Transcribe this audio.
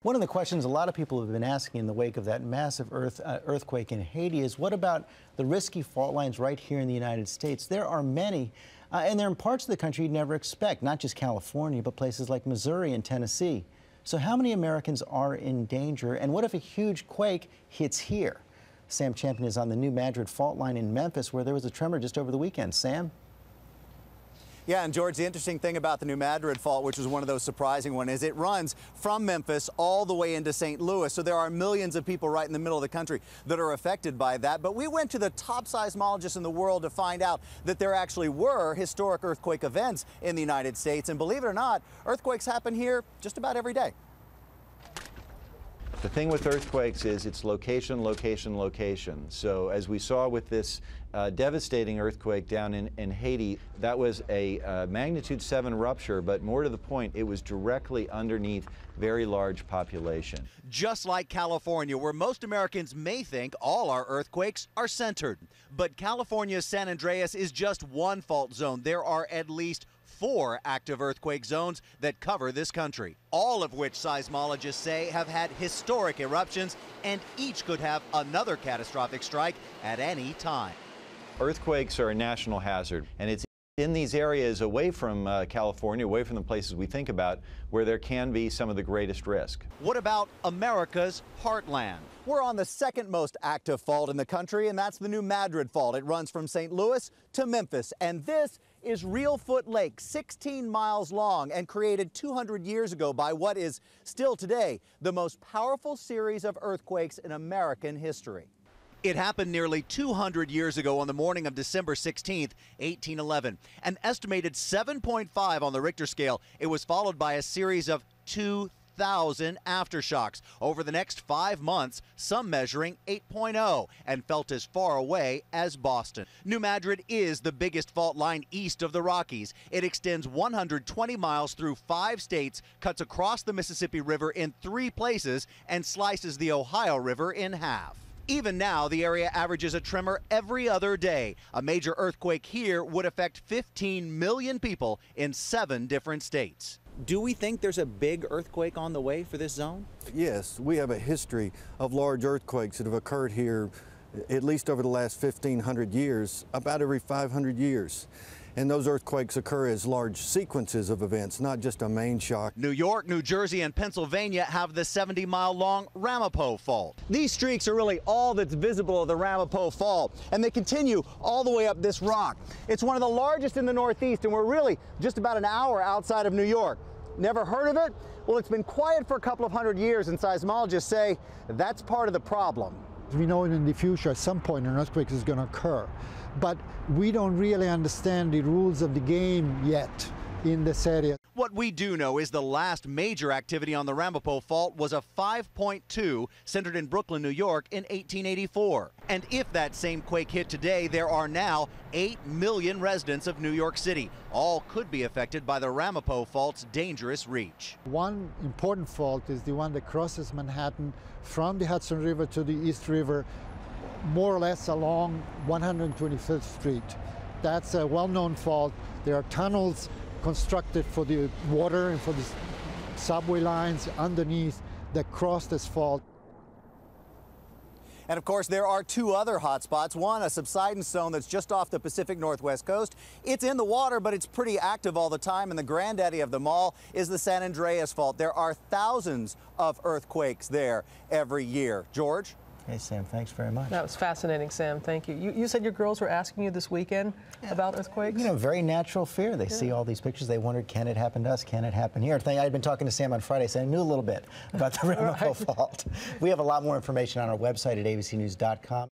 One of the questions a lot of people have been asking in the wake of that massive earthquake in Haiti is, what about the risky fault lines right here in the United States? There are many, and they're in parts of the country you'd never expect, not just California, but places like Missouri and Tennessee. So how many Americans are in danger, and what if a huge quake hits here? Sam Champion is on the new Madrid fault line in Memphis, where there was a tremor just over the weekend. Sam? Yeah, and George, the interesting thing about the new Madrid fault, which was one of those surprising ones, is it runs from Memphis all the way into St. Louis. So there are millions of people right in the middle of the country that are affected by that. But we went to the top seismologists in the world to find out that there actually were historic earthquake events in the United States. And believe it or not, earthquakes happen here just about every day. The thing with earthquakes is it's location, location, location. So as we saw with this devastating earthquake down in Haiti, that was a magnitude 7 rupture, but more to the point, it was directly underneath very large population. Just like California, where most Americans may think all our earthquakes are centered. But California's San Andreas is just one fault zone. There are at least 4 active earthquake zones that cover this country, all of which seismologists say have had historic eruptions, and each could have another catastrophic strike at any time. Earthquakes are a national hazard, and it's in these areas away from California, away from the places we think about, where there can be some of the greatest risk. What about America's heartland? We're on the second most active fault in the country, and that's the new Madrid fault. It runs from St. Louis to Memphis, and this is Reelfoot Lake, 16 miles long and created 200 years ago by what is still today the most powerful series of earthquakes in American history. It happened nearly 200 years ago on the morning of December 16th, 1811. An estimated 7.5 on the Richter scale. It was followed by a series of 2,000 aftershocks over the next 5 months, some measuring 8.0 and felt as far away as Boston. New Madrid is the biggest fault line east of the Rockies. It extends 120 miles through 5 states, cuts across the Mississippi River in 3 places, and slices the Ohio River in half. Even now, the area averages a tremor every other day. A major earthquake here would affect 15 million people in 7 different states. Do we think there's a big earthquake on the way for this zone? Yes, we have a history of large earthquakes that have occurred here at least over the last 1,500 years, about every 500 years. And those earthquakes occur as large sequences of events, not just a main shock. New York, New Jersey, and Pennsylvania have the 70-mile-long Ramapo Fault. These streaks are really all that's visible of the Ramapo Fault, and they continue all the way up this rock. It's one of the largest in the Northeast, and we're really just about an hour outside of New York. Never heard of it? Well, it's been quiet for a couple of hundred years, and seismologists say that's part of the problem. We know in the future at some point an earthquake is going to occur, but we don't really understand the rules of the game yet in this area. What we do know is the last major activity on the Ramapo Fault was a 5.2 centered in Brooklyn, New York in 1884. And if that same quake hit today, there are now 8 million residents of New York City. All could be affected by the Ramapo Fault's dangerous reach. One important fault is the one that crosses Manhattan from the Hudson River to the East River, more or less along 125th Street. That's a well-known fault. There are tunnels constructed for the water and for the subway lines underneath that cross this fault. And of course, there are 2 other hotspots. One, a subsidence zone that's just off the Pacific Northwest coast. It's in the water, but it's pretty active all the time. And the granddaddy of them all is the San Andreas Fault. There are thousands of earthquakes there every year. George? Hey, Sam, thanks very much. That was fascinating, Sam. Thank you. You said your girls were asking you this weekend about earthquakes? You know, very natural fear. They see all these pictures. They wondered, can it happen to us? Can it happen here? I had been talking to Sam on Friday, so I knew a little bit about the Ramapo Fault. We have a lot more information on our website at abcnews.com.